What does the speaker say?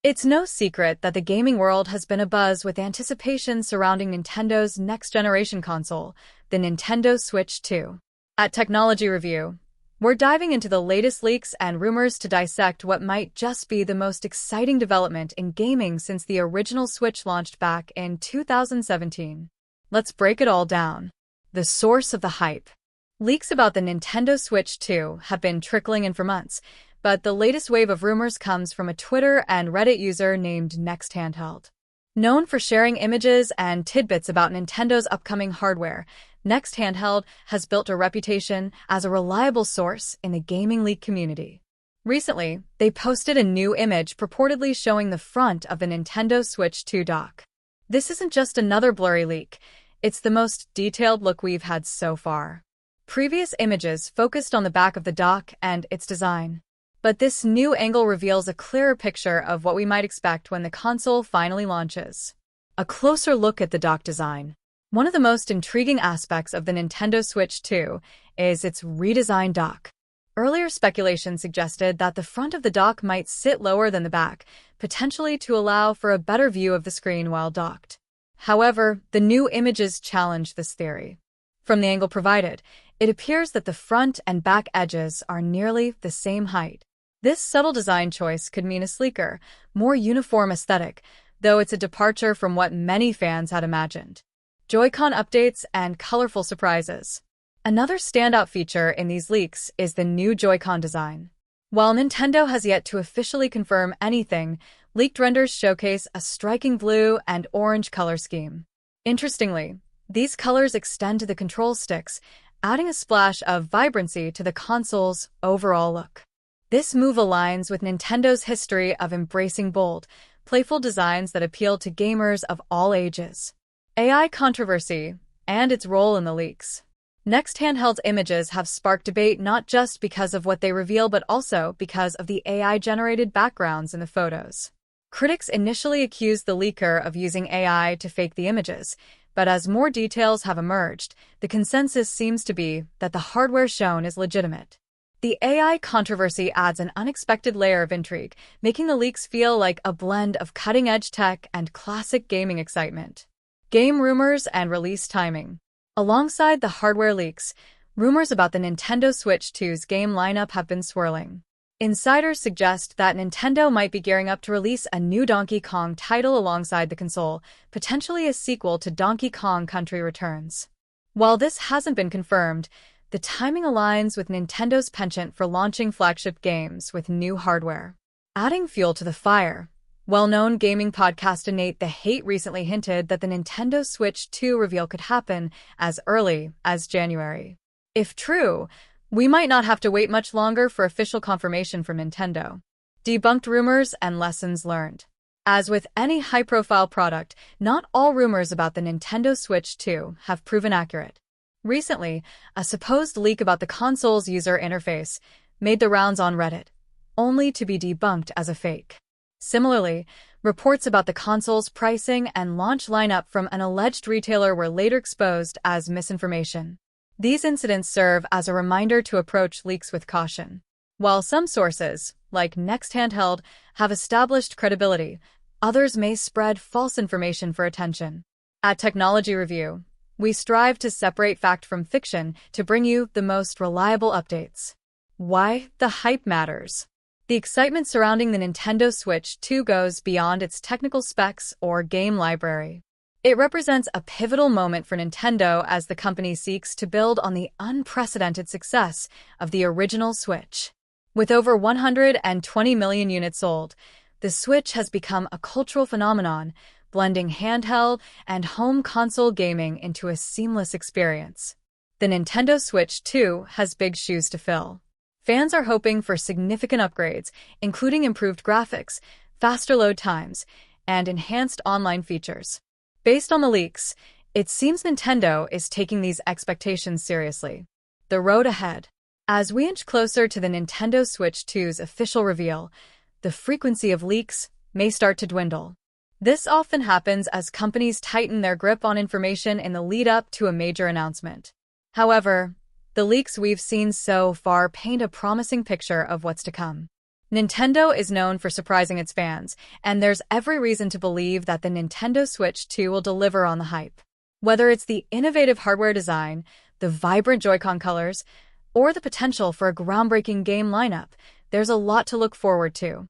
It's no secret that the gaming world has been abuzz with anticipation surrounding Nintendo's next-generation console, the Nintendo Switch 2. At Technology Review, we're diving into the latest leaks and rumors to dissect what might just be the most exciting development in gaming since the original Switch launched back in 2017. Let's break it all down. The source of the hype. Leaks about the Nintendo Switch 2 have been trickling in for months, but the latest wave of rumors comes from a Twitter and Reddit user named Next Handheld. Known for sharing images and tidbits about Nintendo's upcoming hardware, Next Handheld has built a reputation as a reliable source in the gaming leak community. Recently, they posted a new image purportedly showing the front of the Nintendo Switch 2 dock. This isn't just another blurry leak, it's the most detailed look we've had so far. Previous images focused on the back of the dock and its design. But this new angle reveals a clearer picture of what we might expect when the console finally launches. A closer look at the dock design. One of the most intriguing aspects of the Nintendo Switch 2 is its redesigned dock. Earlier speculation suggested that the front of the dock might sit lower than the back, potentially to allow for a better view of the screen while docked. However, the new images challenge this theory. From the angle provided, it appears that the front and back edges are nearly the same height. This subtle design choice could mean a sleeker, more uniform aesthetic, though it's a departure from what many fans had imagined. Joy-Con updates and colorful surprises. Another standout feature in these leaks is the new Joy-Con design. While Nintendo has yet to officially confirm anything, leaked renders showcase a striking blue and orange color scheme. Interestingly, these colors extend to the control sticks, adding a splash of vibrancy to the console's overall look. This move aligns with Nintendo's history of embracing bold, playful designs that appeal to gamers of all ages. AI controversy and its role in the leaks. Next Handheld's images have sparked debate not just because of what they reveal but also because of the AI-generated backgrounds in the photos. Critics initially accused the leaker of using AI to fake the images, but as more details have emerged, the consensus seems to be that the hardware shown is legitimate. The AI controversy adds an unexpected layer of intrigue, making the leaks feel like a blend of cutting-edge tech and classic gaming excitement. Game rumors and release timing. Alongside the hardware leaks, rumors about the Nintendo Switch 2's game lineup have been swirling. Insiders suggest that Nintendo might be gearing up to release a new Donkey Kong title alongside the console, potentially a sequel to Donkey Kong Country Returns. While this hasn't been confirmed, the timing aligns with Nintendo's penchant for launching flagship games with new hardware. Adding fuel to the fire. Well-known gaming podcast Innate the Hate recently hinted that the Nintendo Switch 2 reveal could happen as early as January. If true, we might not have to wait much longer for official confirmation from Nintendo. Debunked rumors and lessons learned. As with any high-profile product, not all rumors about the Nintendo Switch 2 have proven accurate. Recently, a supposed leak about the console's user interface made the rounds on Reddit, only to be debunked as a fake. Similarly, reports about the console's pricing and launch lineup from an alleged retailer were later exposed as misinformation. These incidents serve as a reminder to approach leaks with caution. While some sources, like Next Handheld, have established credibility, others may spread false information for attention. At Technology Review, we strive to separate fact from fiction to bring you the most reliable updates. Why the hype matters. The excitement surrounding the Nintendo Switch 2 goes beyond its technical specs or game library. It represents a pivotal moment for Nintendo as the company seeks to build on the unprecedented success of the original Switch. With over 120 million units sold, the Switch has become a cultural phenomenon, blending handheld and home console gaming into a seamless experience. The Nintendo Switch 2 has big shoes to fill. Fans are hoping for significant upgrades, including improved graphics, faster load times, and enhanced online features. Based on the leaks, it seems Nintendo is taking these expectations seriously. The road ahead. As we inch closer to the Nintendo Switch 2's official reveal, the frequency of leaks may start to dwindle. This often happens as companies tighten their grip on information in the lead-up to a major announcement. However, the leaks we've seen so far paint a promising picture of what's to come. Nintendo is known for surprising its fans, and there's every reason to believe that the Nintendo Switch 2 will deliver on the hype. Whether it's the innovative hardware design, the vibrant Joy-Con colors, or the potential for a groundbreaking game lineup, there's a lot to look forward to.